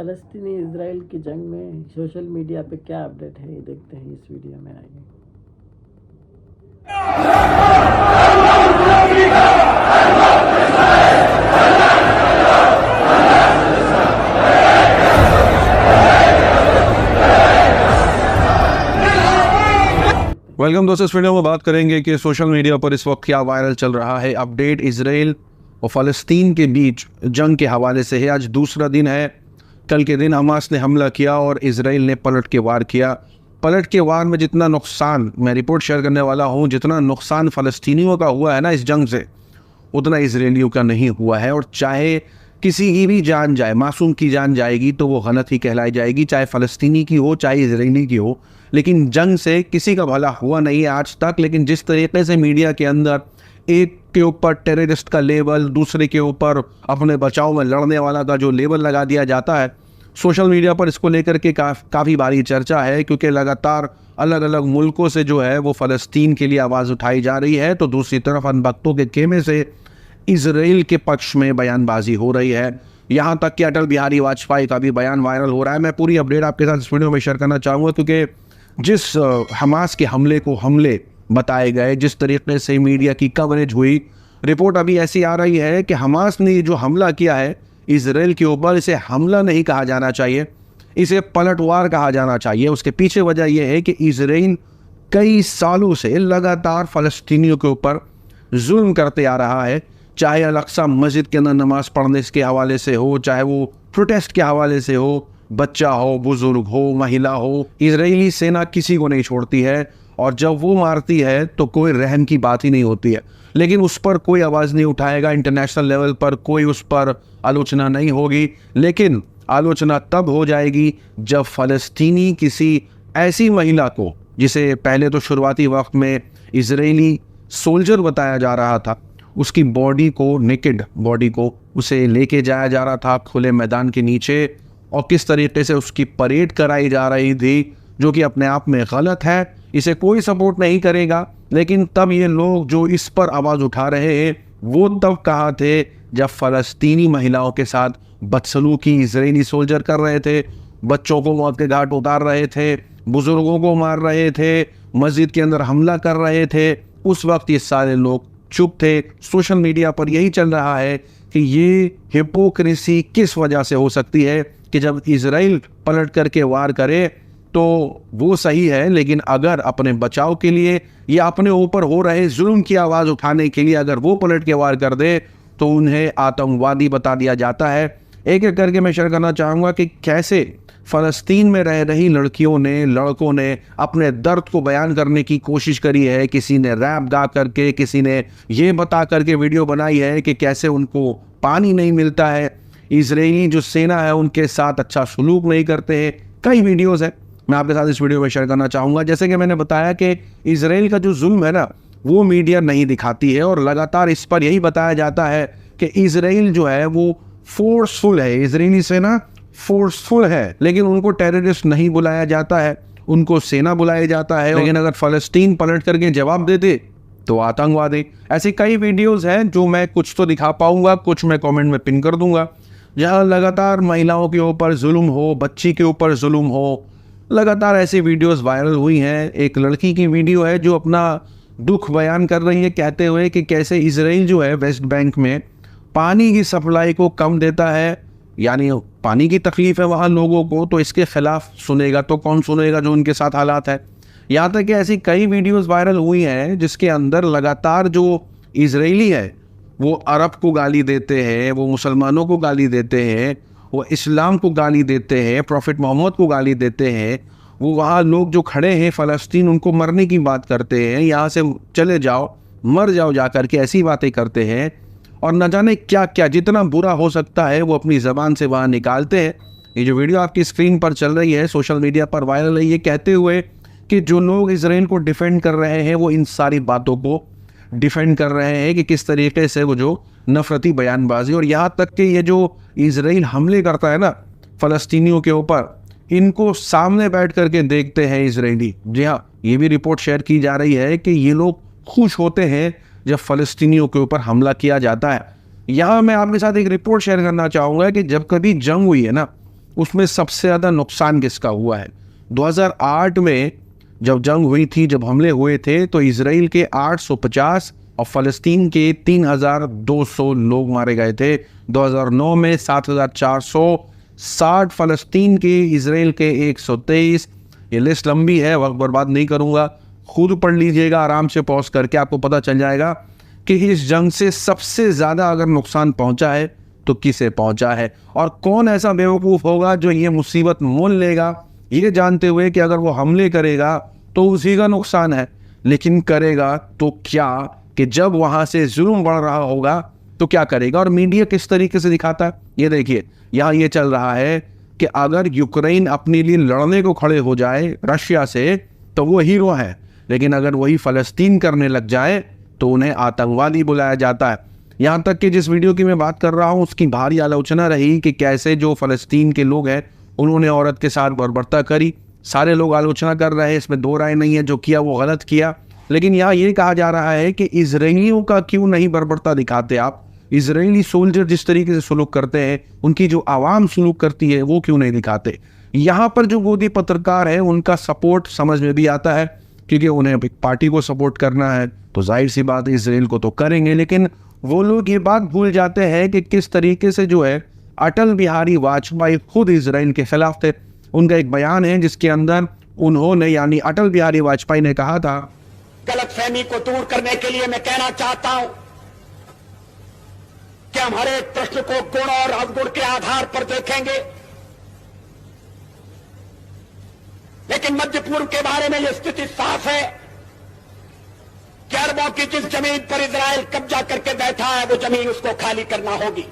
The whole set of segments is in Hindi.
फ़लस्तीनी इज़राइल की जंग में सोशल मीडिया पे क्या अपडेट है, ये देखते हैं इस वीडियो में आगे। वेलकम दोस्तों, इस वीडियो में बात करेंगे कि सोशल मीडिया पर इस वक्त क्या वायरल चल रहा है। अपडेट इजराइल और फ़लस्तीन के बीच जंग के हवाले से है। आज दूसरा दिन है। कल के दिन हमास ने हमला किया और इजराइल ने पलट के वार किया। पलट के वार में जितना नुकसान, मैं रिपोर्ट शेयर करने वाला हूँ, जितना नुकसान फ़लस्तीनियों का हुआ है ना इस जंग से, उतना इजरायलियों का नहीं हुआ है। और चाहे किसी की भी जान जाए, मासूम की जान जाएगी तो वो गलत ही कहलाई जाएगी, चाहे फ़लस्तीनी की हो चाहे इजरायली की हो। लेकिन जंग से किसी का भला हुआ नहीं है आज तक। लेकिन जिस तरीके से मीडिया के अंदर एक के ऊपर टेररिस्ट का लेबल, दूसरे के ऊपर अपने बचाव में लड़ने वाला का जो लेबल लगा दिया जाता है, सोशल मीडिया पर इसको लेकर के काफ़ी भारी चर्चा है। क्योंकि लगातार अलग अलग मुल्कों से जो है वो फ़लस्तीन के लिए आवाज़ उठाई जा रही है, तो दूसरी तरफ अनबख्तों के खेमे से इजराइल के पक्ष में बयानबाजी हो रही है। यहाँ तक कि अटल बिहारी वाजपेयी का भी बयान वायरल हो रहा है। मैं पूरी अपडेट आपके साथ इस वीडियो में शेयर करना चाहूँगा, क्योंकि जिस हमास के हमले को हमले बताए गए, जिस तरीके से मीडिया की कवरेज हुई, रिपोर्ट अभी ऐसी आ रही है कि हमास ने जो हमला किया है इजराइल के ऊपर, इसे हमला नहीं कहा जाना चाहिए, इसे पलटवार कहा जाना चाहिए। उसके पीछे वजह यह है कि इजराइल कई सालों से लगातार फ़लस्तीनियों के ऊपर जुल्म करते आ रहा है। चाहे अल-अक्सा मस्जिद के अंदर नमाज पढ़ने के हवाले से हो, चाहे वो प्रोटेस्ट के हवाले से हो, बच्चा हो, बुजुर्ग हो, महिला हो, इजरायली सेना किसी को नहीं छोड़ती है। और जब वो मारती है तो कोई रहम की बात ही नहीं होती है। लेकिन उस पर कोई आवाज़ नहीं उठाएगा, इंटरनेशनल लेवल पर कोई उस पर आलोचना नहीं होगी। लेकिन आलोचना तब हो जाएगी जब फ़लस्तीनी किसी ऐसी महिला को, जिसे पहले तो शुरुआती वक्त में इजरायली सोल्जर बताया जा रहा था, उसकी बॉडी को, नेकेड बॉडी को उसे लेके जाया जा रहा था खुले मैदान के नीचे, और किस तरीके से उसकी परेड कराई जा रही थी, जो कि अपने आप में गलत है। इसे कोई सपोर्ट नहीं करेगा। लेकिन तब ये लोग जो इस पर आवाज़ उठा रहे हैं, वो तब कहाँ थे जब फ़लस्तीनी महिलाओं के साथ बदसलूकी इजरायली सोल्जर कर रहे थे, बच्चों को मौत के घाट उतार रहे थे, बुजुर्गों को मार रहे थे, मस्जिद के अंदर हमला कर रहे थे। उस वक्त ये सारे लोग चुप थे। सोशल मीडिया पर यही चल रहा है कि ये हिपोक्रेसी किस वजह से हो सकती है कि जब इजराइल पलट करके वार करे तो वो सही है, लेकिन अगर अपने बचाव के लिए या अपने ऊपर हो रहे जुल्म की आवाज़ उठाने के लिए अगर वो पलट के वार कर दे तो उन्हें आतंकवादी बता दिया जाता है। एक एक करके मैं शेयर करना चाहूँगा कि कैसे फ़लस्तीन में रह रही लड़कियों ने, लड़कों ने अपने दर्द को बयान करने की कोशिश करी है। किसी ने रैप गा करके, किसी ने ये बता करके वीडियो बनाई है कि कैसे उनको पानी नहीं मिलता है, इजरायली जो सेना है उनके साथ अच्छा सलूक नहीं करते हैं। कई वीडियोज़ है, मैं आपके साथ इस वीडियो में शेयर करना चाहूँगा। जैसे कि मैंने बताया कि इजराइल का जो जुल्म है ना, वो मीडिया नहीं दिखाती है, और लगातार इस पर यही बताया जाता है कि इजराइल जो है वो फोर्सफुल है, इजरायली सेना फोर्सफुल है। लेकिन उनको टेररिस्ट नहीं बुलाया जाता है, उनको सेना बुलाया जाता है। लेकिन अगर फ़लस्तीन पलट करके जवाब दे दे तो आतंकवादी। ऐसी कई वीडियोज़ हैं जो मैं कुछ तो दिखा पाऊँगा, कुछ मैं कॉमेंट में पिन कर दूँगा, जहाँ लगातार महिलाओं के ऊपर जुल्म हो, बच्ची के ऊपर जुल्म हो। लगातार ऐसी वीडियोस वायरल हुई हैं। एक लड़की की वीडियो है जो अपना दुख बयान कर रही है, कहते हुए कि कैसे इजराइल जो है वेस्ट बैंक में पानी की सप्लाई को कम देता है, यानी पानी की तकलीफ़ है वहाँ लोगों को, तो इसके ख़िलाफ़ सुनेगा तो कौन सुनेगा जो उनके साथ हालात है। यहाँ तक कि ऐसी कई वीडियोस वायरल हुई हैं जिसके अंदर लगातार जो इजरायली है वो अरब को गाली देते हैं, वो मुसलमानों को गाली देते हैं, वो इस्लाम को गाली देते हैं, प्रॉफिट मोहम्मद को गाली देते हैं। वो वहाँ लोग जो खड़े हैं फ़लस्तीन, उनको मरने की बात करते हैं, यहाँ से चले जाओ, मर जाओ जा कर के, ऐसी बातें करते हैं। और न जाने क्या क्या, जितना बुरा हो सकता है वो अपनी ज़बान से वहाँ निकालते हैं। ये जो वीडियो आपकी स्क्रीन पर चल रही है, सोशल मीडिया पर वायरल है, ये कहते हुए कि जो लोग इजराइल को डिफेंड कर रहे हैं वो इन सारी बातों को डिफेंड कर रहे हैं कि किस तरीके से वो जो नफरती बयानबाजी, और यहाँ तक कि ये जो इजराइल हमले करता है ना फ़लस्तीनियों के ऊपर, इनको सामने बैठ करके देखते हैं इजरायली। जी हाँ, ये भी रिपोर्ट शेयर की जा रही है कि ये लोग खुश होते हैं जब फ़लस्तीनियों के ऊपर हमला किया जाता है। यहाँ मैं आपके साथ एक रिपोर्ट शेयर करना चाहूँगा कि जब कभी जंग हुई है ना, उसमें सबसे ज़्यादा नुकसान किसका हुआ है? 2008 में जब जंग हुई थी, जब हमले हुए थे, तो इजराइल के 850 और फ़लस्तीन के 3200 लोग मारे गए थे। 2009 में 7460, फ़लस्तीन के, इजराइल के 123। ये लिस्ट लंबी है, वक्त बर्बाद नहीं करूँगा, खुद पढ़ लीजिएगा आराम से पॉज करके, आपको पता चल जाएगा कि इस जंग से सबसे ज़्यादा अगर नुकसान पहुंचा है तो किसे पहुंचा है, और कौन ऐसा बेवकूफ़ होगा जो ये मुसीबत मोल लेगा ये जानते हुए कि अगर वो हमले करेगा तो उसी का नुकसान है, लेकिन करेगा तो क्या, कि जब वहाँ से जुल्म बढ़ रहा होगा तो क्या करेगा। और मीडिया किस तरीके से दिखाता है, ये देखिए, यहाँ ये चल रहा है कि अगर यूक्रेन अपने लिए लड़ने को खड़े हो जाए रशिया से तो वो हीरो है, लेकिन अगर वही फ़लस्तीन करने लग जाए तो उन्हें आतंकवादी बुलाया जाता है। यहाँ तक कि जिस वीडियो की मैं बात कर रहा हूँ उसकी भारी आलोचना रही कि कैसे जो फ़लस्तीन के लोग हैं उन्होंने औरत के साथ बर्बरता करी। सारे लोग आलोचना कर रहे हैं, इसमें दो राय नहीं है, जो किया वो गलत किया। लेकिन यहाँ ये कहा जा रहा है कि इजरायलियों का क्यों नहीं बर्बरता दिखाते आप, इजरायली सोल्जर जिस तरीके से सलूक करते हैं, उनकी जो आवाम सलूक करती है, वो क्यों नहीं दिखाते। यहाँ पर जो गोदी पत्रकार है उनका सपोर्ट समझ में भी आता है, क्योंकि उन्हें एक पार्टी को सपोर्ट करना है तो जाहिर सी बात है इसराइल को तो करेंगे। लेकिन वो लोग ये बात भूल जाते हैं कि किस तरीके से जो है अटल बिहारी वाजपेयी खुद इसराइल के खिलाफ थे। उनका एक बयान है जिसके अंदर उन्होंने, यानी अटल बिहारी वाजपेयी ने कहा था, गलतफहमी को दूर करने के लिए मैं कहना चाहता हूं कि हम हर एक प्रश्न को गुण और अवगुण के आधार पर देखेंगे, लेकिन मध्य पूर्व के बारे में यह स्थिति साफ है कि अरबों की जिस जमीन पर इजराइल कब्जा करके बैठा है वो जमीन उसको खाली करना होगी।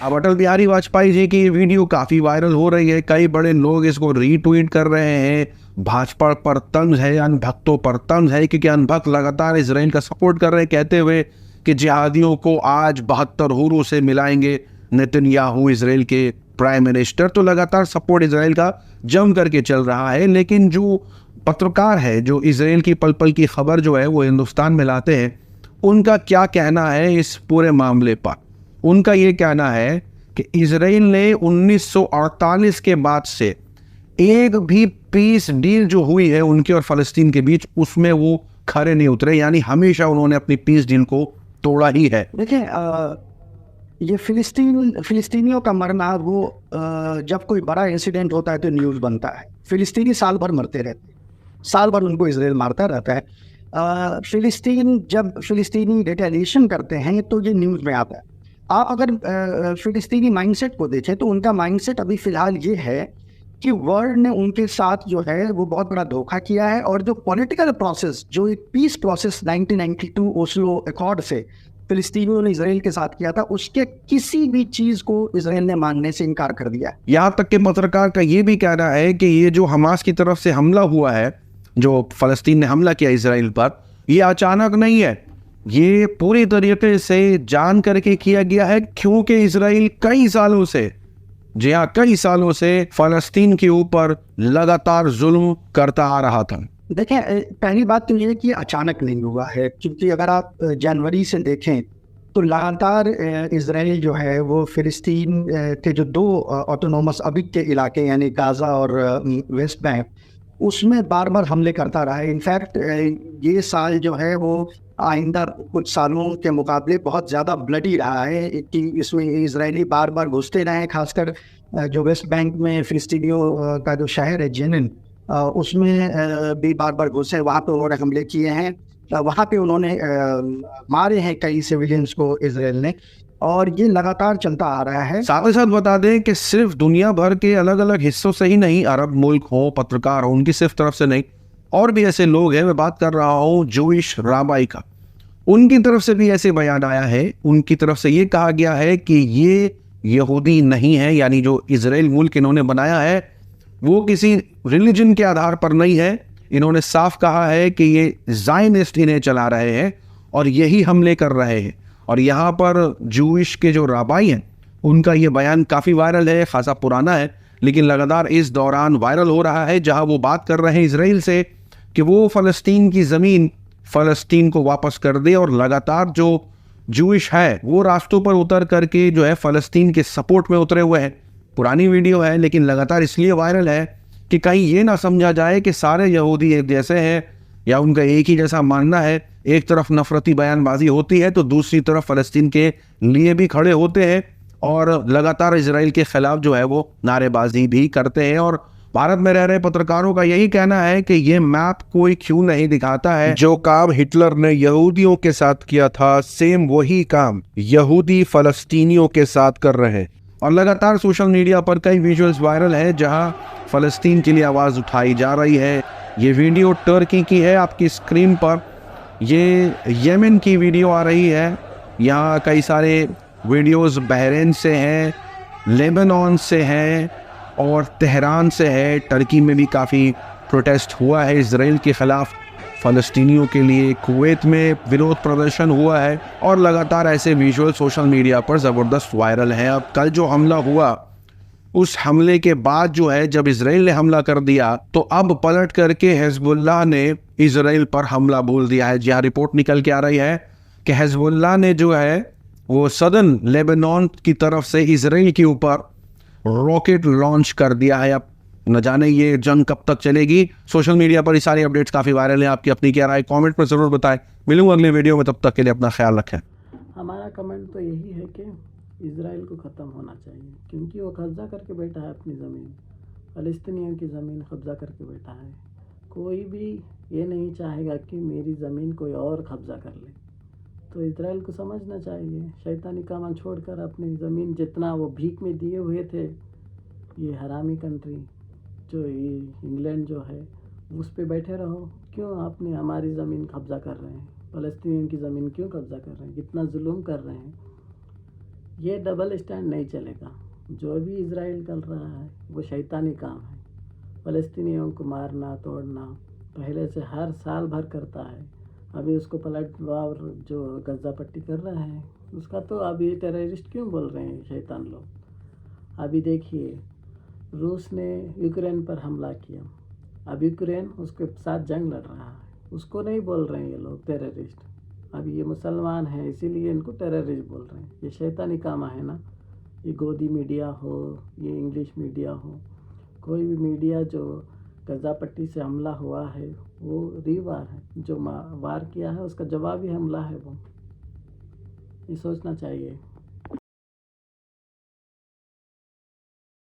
अब अटल बिहारी वाजपेयी जी की वीडियो काफ़ी वायरल हो रही है, कई बड़े लोग इसको रीट्वीट कर रहे हैं। भाजपा पर तंज है, अनभक्तों पर तंज है, क्योंकि अनभक्त लगातार इसराइल का सपोर्ट कर रहे हैं, कहते हुए कि जिहादियों को आज 72 हुरों से मिलाएंगे नेतन्याहू, इसराइल के प्राइम मिनिस्टर। तो लगातार सपोर्ट इसराइल का जम करके चल रहा है। लेकिन जो पत्रकार है, जो इसराइल की पल पल की खबर जो है वो हिंदुस्तान में लाते हैं, उनका क्या कहना है इस पूरे मामले पर। उनका ये कहना है कि इसराइल ने 1948 के बाद से एक भी पीस डील जो हुई है उनके और फ़लस्तीन के बीच, उसमें वो खरे नहीं उतरे, यानी हमेशा उन्होंने अपनी पीस डील को तोड़ा ही है। देखिए, ये फिलिस्तीनियों का मरना, वो जब कोई बड़ा इंसिडेंट होता है तो न्यूज़ बनता है। फिलिस्तीनी साल भर मरते रहते हैं, साल भर उनको इसराइल मारता रहता है। जब फिलिस्तीनी रिटेलिएशन करते हैं तो ये न्यूज़ में आता है। आप अगर फिलिस्तीनी माइंडसेट को देखें तो उनका माइंडसेट अभी फ़िलहाल ये है कि वर्ल्ड ने उनके साथ जो है वो बहुत बड़ा धोखा किया है, और जो पॉलिटिकल प्रोसेस, जो एक पीस प्रोसेस 1992 ओस्लो अकॉर्ड से फिलिस्तीनियों ने इसराइल के साथ किया था, उसके किसी भी चीज़ को इसराइल ने मानने से इनकार कर दिया। यहाँ तक के पत्रकार का ये भी कहना है कि ये जो हमास की तरफ से हमला हुआ है, जो फ़लस्तीन ने हमला किया इसराइल पर, ये अचानक नहीं है, ये पूरी तरीके से जान करके किया गया है, क्योंकि इसराइल कई सालों से, जी हाँ, कई सालों से फ़लस्तीन के ऊपर लगातार जुल्म करता आ रहा था। देखें, पहली बात तो ये है कि अचानक नहीं हुआ है, क्योंकि अगर आप जनवरी से देखें तो लगातार इसराइल जो है वो फ़िलिस्तीन के जो दो ऑटोनोमस अभी के इलाके, यानी गाज़ा और वेस्ट बैंक, उसमें बार बार हमले करता रहा है। इनफैक्ट ये साल जो है वो आइंदा कुछ सालों के मुकाबले बहुत ज़्यादा ब्लडी रहा है, कि इसमें इजरायली बार बार घुसते रहे हैं। खासकर जो वेस्ट बैंक में फ़िलिस्तीनियों का जो शहर है जेनिन, उसमें भी बार बार घुसे, वहाँ पे उन्होंने हमले किए हैं, वहाँ पे उन्होंने मारे हैं कई सिविलियंस को इसराइल ने, और ये लगातार चलता आ रहा है। साथ ही साथ बता दें कि सिर्फ दुनिया भर के अलग अलग हिस्सों से ही नहीं, अरब मुल्क हो, पत्रकार हो, उनकी सिर्फ तरफ से नहीं, और भी ऐसे लोग हैं। मैं बात कर रहा हूँ जूइश राबाई का, उनकी तरफ से भी ऐसे बयान आया है। उनकी तरफ से ये कहा गया है कि ये यहूदी नहीं है, यानी जो इसराइल मुल्क इन्होंने बनाया है वो किसी रिलीजन के आधार पर नहीं है। इन्होंने साफ कहा है कि ये ज़ायनिस्ट इन्हें चला रहे हैं और यही हमले कर रहे हैं। और यहाँ पर जूइश के जो राबाई हैं उनका ये बयान काफ़ी वायरल है, खासा पुराना है, लेकिन लगातार इस दौरान वायरल हो रहा है, जहाँ वो बात कर रहे हैं इसराइल से कि वो फ़लस्तीन की ज़मीन फ़लस्तीन को वापस कर दे, और लगातार जो जूइश है वो रास्तों पर उतर करके जो है फ़लस्तीन के सपोर्ट में उतरे हुए हैं। पुरानी वीडियो है लेकिन लगातार इसलिए वायरल है कि कहीं ये ना समझा जाए कि सारे यहूदी एक जैसे हैं या उनका एक ही जैसा मानना है। एक तरफ नफरती बयानबाजी होती है तो दूसरी तरफ फ़लस्तीन के लिए भी खड़े होते हैं और लगातार इजराइल के खिलाफ जो है वो नारेबाजी भी करते हैं। और भारत में रह रहे पत्रकारों का यही कहना है कि ये मैप कोई क्यों नहीं दिखाता है, जो काम हिटलर ने यहूदियों के साथ किया था सेम वही काम यहूदी फ़लस्तीनियों के साथ कर रहे हैं। और लगातार सोशल मीडिया पर कई विजुअल्स वायरल है जहां फ़लस्तीन के लिए आवाज़ उठाई जा रही है। ये वीडियो टर्की की है, आपकी स्क्रीन पर ये येमेन की वीडियो आ रही है। यहाँ कई सारे वीडियोस बहरीन से हैं, लेबनान से हैं और तेहरान से है। टर्की में भी काफ़ी प्रोटेस्ट हुआ है इजराइल के ख़िलाफ़ फ़लस्तीनियों के लिए। कुवैत में विरोध प्रदर्शन हुआ है और लगातार ऐसे विजुअल सोशल मीडिया पर ज़बरदस्त वायरल हैं। अब कल जो हमला हुआ उस हमले के बाद जो है जब इजराइल ने हमला कर दिया तो अब पलट करके हिजबुल्लाह ने इजराइल पर हमला बोल दिया है। जहाँ रिपोर्ट निकल के आ रही है कि हिजबुल्लाह ने जो है वो सदर्न लेबनान की तरफ से इजराइल के ऊपर रॉकेट लॉन्च कर दिया है। अब न जाने ये जंग कब तक चलेगी। सोशल मीडिया पर ये सारी अपडेट्स काफ़ी वायरल हैं। आपकी अपनी क्या राय कमेंट पर ज़रूर बताएं। मिलूंगा अगले वीडियो में, तब तक के लिए अपना ख्याल रखें। हमारा कमेंट तो यही है कि इजराइल को ख़त्म होना चाहिए, क्योंकि वो कब्ज़ा करके बैठा है अपनी ज़मीन, फ़लस्तीनियों की ज़मीन कब्ज़ा करके बैठा है। कोई भी ये नहीं चाहेगा कि मेरी ज़मीन कोई और कब्ज़ा कर ले। तो इजराइल को समझना चाहिए, शैतानी काम छोड़कर अपनी ज़मीन जितना वो भीख में दिए हुए थे, ये हरामी कंट्री जो ये इंग्लैंड जो है उस पे बैठे रहो। क्यों आपने हमारी ज़मीन कब्ज़ा कर रहे हैं, फ़लस्तीनियों की ज़मीन क्यों कब्ज़ा कर रहे हैं, कितना जुल्म कर रहे हैं। ये डबल स्टैंड नहीं चलेगा। जो भी इजराइल कर रहा है वो शैतानी काम है। फ़लस्तीनियों को मारना तोड़ना पहले से हर साल भर करता है। अभी उसको पलटवार जो गज़ा पट्टी कर रहा है उसका तो अभी टेररिस्ट क्यों बोल रहे हैं शैतान लोग। अभी देखिए रूस ने यूक्रेन पर हमला किया, अब यूक्रेन उसके साथ जंग लड़ रहा है, उसको नहीं बोल रहे हैं ये लोग टेररिस्ट। अभी ये मुसलमान हैं इसीलिए इनको टेररिस्ट बोल रहे हैं। ये शैतानी काम है ना। ये गोदी मीडिया हो, ये इंग्लिश मीडिया हो, कोई भी मीडिया जो गज़ा पट्टी से हमला हुआ है वो रीवार है। जो वार किया है उसका जवाबी हमला है वो। ये सोचना चाहिए।